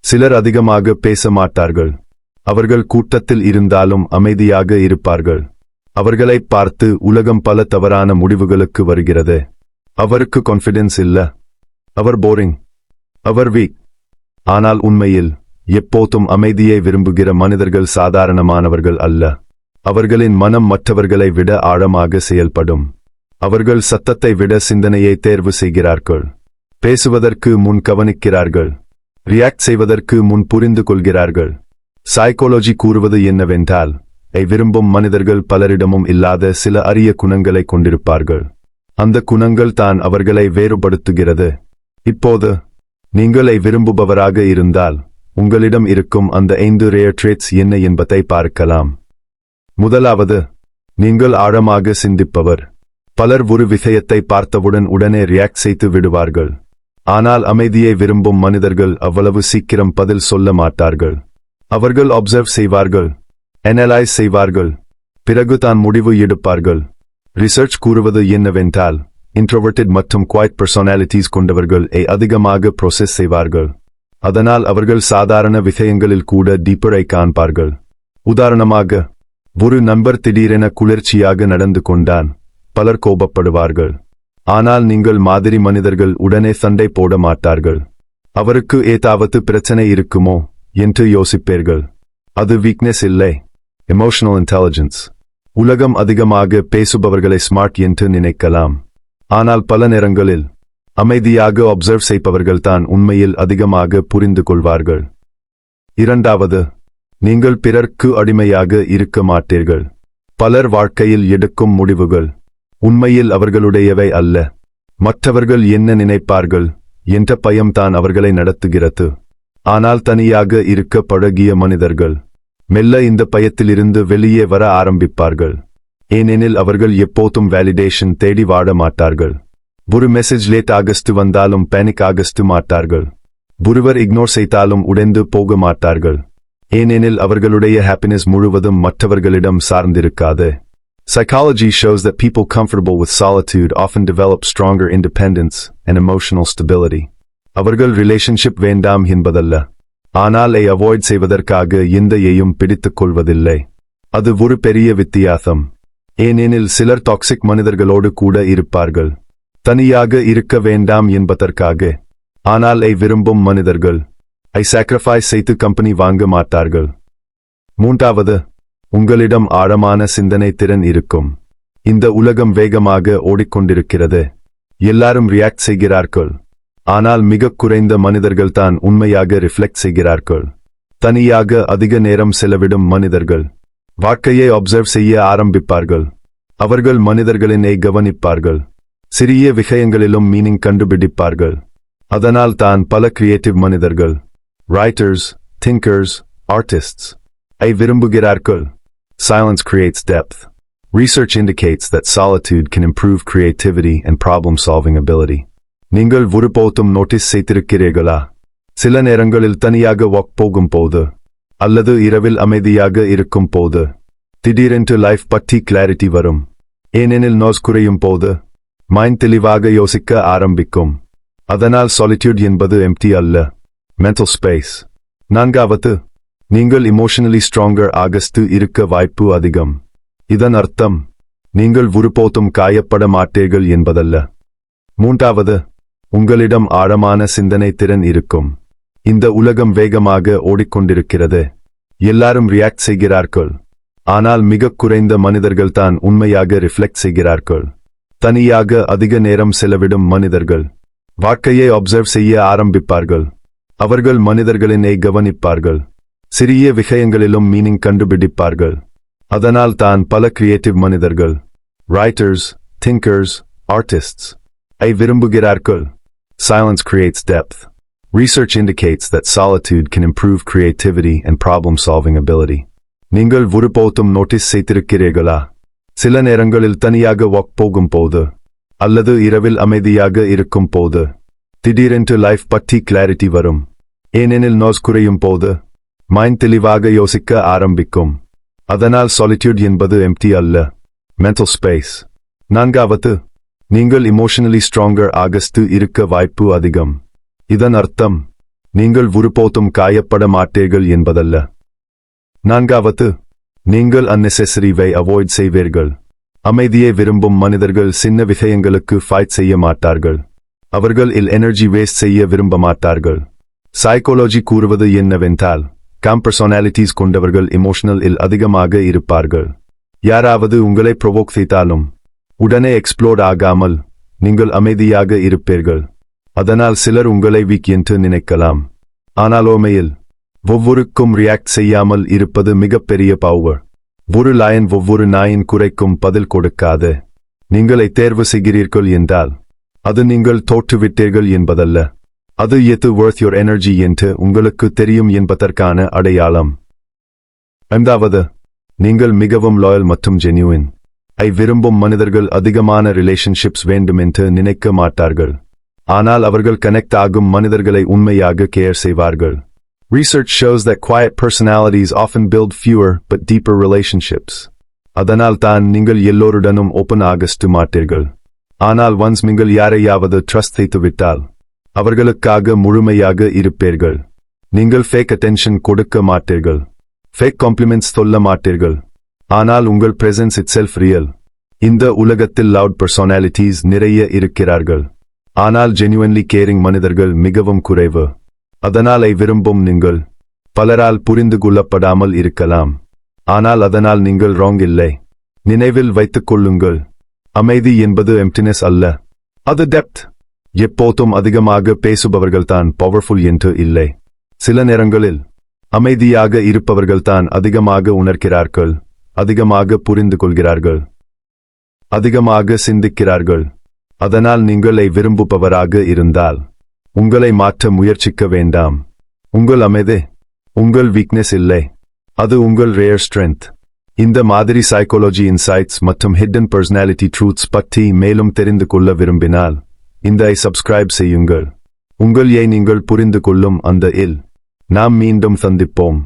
சிலர் அதிகமாக பேச மாட்டார்கள். அவர்கள் கூட்டத்தில் இருந்தாலும் அமைதியாக இருப்பார்கள். அவர்களைப் பார்த்து உலகம் பல தவறான முடிவுகளுக்கு வருகிறது. அவருக்கு கான்ஃபிடன்ஸ் இல்ல, அவர் போரிங், அவர் வீக். ஆனால் உண்மையில் எப்போதும் அமைதியை விரும்புகிற மனிதர்கள் சாதாரணமானவர்கள் அல்ல. அவர்களின் மனம் மற்றவர்களை விட ஆழமாக செயல்படும். அவர்கள் சத்தத்தை விட சிந்தனையை தேர்வு செய்கிறார்கள். பேசுவதற்கு முன் கவனிக்கிறார்கள். ரியாக்ட் செய்வதற்கு முன் புரிந்து கொள்கிறார்கள். சைக்காலஜி கூறுவது என்னவென்றால், விரும்பும் மனிதர்கள் பலரிடமும் இல்லாத சில அரிய குணங்களை கொண்டிருப்பார்கள். அந்த குணங்கள் தான் அவர்களை வேறுபடுத்துகிறது. இப்போது நீங்கள் விரும்புபவராக இருந்தால் உங்களிடம் இருக்கும் அந்த 5 ரேர் ட்ரேட்ஸ் என்ன என்பதை பார்க்கலாம். முதலாவது, நீங்கள் ஆழமாக சிந்திப்பவர். பலர் ஒரு விஷயத்தை பார்த்தவுடன் உடனே ரியாக்ட் செய்து விடுவார்கள். ஆனால் அமைதியை விரும்பும் மனிதர்கள் அவ்வளவு சீக்கிரம் பதில் சொல்ல மாட்டார்கள். அவர்கள் அப்சர்வ் செய்வார்கள், அனலைஸ் செய்வார்கள், பிறகு தான் முடிவு எடுப்பார்கள். ரிசர்ச் கூறுவது என்னவென்றால், இன்ட்ரோவர்டட் மற்றும் குவைட் பர்சனாலிட்டிஸ் கொண்டவர்கள் அதிகமாக ப்ரோசஸ் செய்வார்கள். அதனால் அவர்கள் சாதாரண விஷயங்களில் கூட டீப்பரை காண்பார்கள். உதாரணமாக, ஒரு நண்பர் திடீரென குளிர்ச்சியாக நடந்து கொண்டான். பலர் கோபப்படுவார்கள். ஆனால் நீங்கள் மாதிரி மனிதர்கள் உடனே சண்டை போட மாட்டார்கள். அவருக்கு ஏதாவது பிரச்சனை இருக்குமோ என்று யோசிப்பீர்கள். அது வீக்னஸ் இல்லை, எமோஷனல் இன்டெலிஜென்ஸ். உலகம் அதிகமாக பேசுபவர்களை ஸ்மார்ட் என்று நினைக்கலாம். ஆனால் பல நேரங்களில் அமைதியாக அப்சர்வ் செய்பவர்கள் தான் உண்மையில் அதிகமாக புரிந்து கொள்வார்கள். இரண்டாவது, நீங்கள் பிறர்க்கு அடிமையாக இருக்க மாட்டீர்கள். பலர் வாழ்க்கையில் எடுக்கும் முடிவுகள் உண்மையில் அவர்களுடையவை அல்ல. மற்றவர்கள் என்ன நினைப்பார்கள் என்ற பயம்தான் அவர்களை நடத்துகிறது. ஆனால் தனியாக இருக்க பழகிய மனிதர்கள் மெல்ல இந்த பயத்திலிருந்து வெளியே வர ஆரம்பிப்பார்கள். ஏனெனில் அவர்கள் எப்போதும் வேலிடேஷன் தேடி வாழ மாட்டார்கள். ஒரு மெசேஜ் லேட் ஆகஸ்ட் வந்தாலும் பேனிக் ஆகஸ்ட் மாட்டார்கள். ஒருவர் இக்னோர் செய்தாலும் உடைந்து போக மாட்டார்கள். ஏனெனில் அவர்களுடைய ஹாப்பினஸ் முழுவதும் மற்றவர்களிடம் சார்ந்திருக்காது. Psychology shows that people comfortable with solitude often develop stronger independence and emotional stability. அவர்கள் ரிலேஷன்ஷிப் வேண்டாம் என்பதல்ல, ஆனால் அவாய்ட் செய்வதற்காக எந்தையையும் பிடித்துக் கொள்வதில்லை. அது ஒரு பெரிய வித்தியாசம். ஏனெனில் சிலர் டாக்ஸிக் மனிதர்களோடு கூட இருப்பார்கள், தனியாக இருக்க வேண்டாம் என்பதற்காக. ஆனால் விரும்பும் மனிதர்கள் சாக்ரிஃபைஸ் செய்து கம்பெனி வாங்க மாட்டார்கள். மூன்றாவது, உங்களிடம் ஆழமான சிந்தனை திறன் இருக்கும். இந்த உலகம் வேகமாக ஓடிக்கொண்டிருக்கிறது. எல்லாரும் ரியாக்ட் செய்கிறார்கள். ஆனால் மிக குறைந்த மனிதர்கள் தான் உண்மையாக ரிஃப்ளெக்ட் செய்கிறார்கள். தனியாக அதிக நேரம் செலவிடும் மனிதர்கள் வாழ்க்கையை அப்சர்வ் செய்ய ஆரம்பிப்பார்கள். அவர்கள் மனிதர்களினை கவனிப்பார்கள். சிறிய விஷயங்களிலும் மீனிங் கண்டுபிடிப்பார்கள். அதனால் தான் பல கிரியேட்டிவ் மனிதர்கள், ரைட்டர்ஸ், திங்கர்ஸ், ஆர்டிஸ்ட்ஸ் விரும்புகிறார்கள். Silence creates depth. Research indicates that solitude can improve creativity and problem-solving ability. நீங்கள் ஒருபோதும் நோட்டீஸ் செய்திருக்கிறீர்களா? சில நேரங்களில் தனியாக வாக் போகும் போது அல்லது இரவில் அமைதியாக இருக்கும் போது திடீரென்று லைஃப் பற்றி கிளாரிட்டி வரும். ஏனெனில் நோஸ் குறையும் போது மைண்ட் தெளிவாக யோசிக்க ஆரம்பிக்கும். அதனால் சாலிட்யூட் என்பது எம்டி அல்ல, மென்டல் ஸ்பேஸ். நான்காவது, நீங்கள் இமோஷனலி ஸ்ட்ராங்கர் ஆகஸ்ட் இருக்க வாய்ப்பு அதிகம். இதன் அர்த்தம் நீங்கள் ஒருபோதும் காயப்பட மாட்டீர்கள் என்பதல்ல. மூன்றாவது, உங்களிடம் ஆழமான சிந்தனை திறன் இருக்கும். இந்த உலகம் வேகமாக ஓடிக்கொண்டிருக்கிறது. எல்லாரும் ரியாக்ட் செய்கிறார்கள். ஆனால் மிக குறைந்த மனிதர்கள் தான் உண்மையாக ரிஃப்ளெக்ட் செய்கிறார்கள். தனியாக அதிக நேரம் செலவிடும் மனிதர்கள் வாழ்க்கையை அப்சர்வ் செய்ய ஆரம்பிப்பார்கள். அவர்கள் மனிதர்களினை கவனிப்பார்கள். சிறிய விஷயங்களிலும் மீனிங் கண்டுபிடிப்பார்கள். அதனால் தான் பல கிரியேட்டிவ் மனிதர்கள், ரைட்டர்ஸ், திங்கர்ஸ், ஆர்டிஸ்ட்ஸ் விரும்புகிறார்கள். Silence creates depth. Research indicates that solitude can improve creativity and problem-solving ability. நீங்கள் ஒருபோதும் நோட்டீஸ் செய்திருக்கிறீர்களா? சில நேரங்களில் தனியாக வாக் போகும் போது அல்லது இரவில் அமைதியாக இருக்கும் போது திடீரென்று லைஃப் பற்றி கிளாரிட்டி வரும். ஏனெனில் நோஸ் குறையும் போது மைண்ட் தெளிவாக யோசிக்க ஆரம்பிக்கும். அதனால் சாலிட்யூட் என்பது எம்டி அல்ல, மென்டல் ஸ்பேஸ். நான்காவது, நீங்கள் இமோஷனலி ஸ்ட்ராங்கர் ஆகஸ்ட் இருக்க வாய்ப்பு அதிகம். இதன் அர்த்தம் நீங்கள் ஒருபோதும் காயப்பட மாட்டீர்கள் என்பதல்ல. நான்காவது, நீங்கள் unnecessary-வை அவாய்ட் செய்வீர்கள். அமைதியை விரும்பும் மனிதர்கள் சின்ன விஷயங்களுக்கு ஃபைட் செய்ய மாட்டார்கள். அவர்கள் எனர்ஜி வேஸ்ட் செய்ய விரும்ப மாட்டார்கள். சைக்காலஜி கூறுவது என்னவென்றால், காம் பர்சனாலிட்டிஸ் கொண்டவர்கள் இமோஷனல் அதிகமாக இருப்பார்கள். யாராவது உங்களை ப்ரொவோக் செய்தாலும் உடனே எக்ஸ்ப்ளோட் ஆகாமல் நீங்கள் அமைதியாக இருப்பீர்கள். அதனால் சிலர் உங்களை வீக் என்று நினைக்கலாம். ஆனால் உண்மையில் ஒவ்வொருக்கும் ரியாக்ட் செய்யாமல் இருப்பது மிகப்பெரிய பவர். ஒரு லயன் ஒவ்வொரு நாயின் குறைக்கும் பதில் கொடுக்காது. நீங்களை தேர்வு செய்கிறீர்கள் என்றால் அது நீங்கள் தோற்றுவிட்டீர்கள் என்பதல்ல. அது எது worth your energy என்று உங்களுக்கு தெரியும் என்பதற்கான அடையாளம். ஐந்தாவது, நீங்கள் மிகவும் லாயல் மற்றும் ஜென்யூன். விரும்பும் மனிதர்கள் அதிகமான ரிலேஷன்ஷிப்ஸ் வேண்டும் என்று நினைக்க மாட்டார்கள். ஆனால் அவர்கள் கனெக்ட் ஆகும் மனிதர்களை உண்மையாக கேர் செய்வார்கள். Research shows that quiet personalities often build fewer but deeper relationships. அதனால் தான் நீங்கள் எல்லோருடனும் ஓப்பன் ஆகஸ்ட் மாட்டீர்கள். ஆனால் once நீங்கள் யாரையாவது ட்ரஸ்ட் செய்துவிட்டால் அவர்களுக்காக முழுமையாக இருப்பீர்கள். நீங்கள் ஃபேக் அட்டென்ஷன் கொடுக்க மாட்டீர்கள். ஃபேக் காம்ப்ளிமெண்ட்ஸ் சொல்ல மாட்டீர்கள். ஆனால் உங்கள் பிரசன்ஸ் itself ரியல். இந்த உலகத்தில் லவுட் பர்சனாலிட்டிஸ் நிறைய இருக்கிறார்கள். ஆனால் ஜென்யூன்லி கேரிங் மனிதர்கள் மிகவும் குறைவு. அதனால் விரும்பும் நீங்கள் பலரால் புரிந்து கொள்ளப்படாமல் இருக்கலாம். ஆனால் அதனால் நீங்கள் ராங் இல்லை. நினைவில் வைத்துக் கொள்ளுங்கள், அமைதி என்பது எம்ப்டினஸ் அல்ல, அது டெப்த். எப்போதும் அதிகமாக பேசுபவர்கள்தான் பவர்ஃபுல் என்று இல்லை. சில நேரங்களில் அமைதியாக இருப்பவர்கள்தான் அதிகமாக உணர்கிறார்கள், அதிகமாக புரிந்து கொள்கிறார்கள், அதிகமாக சிந்திக்கிறார்கள். அதனால் நீங்கள் விரும்புபவராக இருந்தால் உங்களை மாற்ற முயற்சிக்க வேண்டாம். உங்கள் அமைதி உங்கள் வீக்னஸ் இல்லை, அது உங்கள் ரேர் ஸ்ட்ரென்த். இந்த மாதிரி சைக்காலஜி இன்சைட்ஸ் மற்றும் ஹிடன் பர்சனாலிட்டி ட்ரூத்ஸ் பற்றி மேலும் தெரிந்து கொள்ள விரும்பினால் இந்த சப்ஸ்கிரைப் செய்யுங்கள். நீங்கள் புரிந்து கொள்ளும் அந்த நாம் மீண்டும் சந்திப்போம்.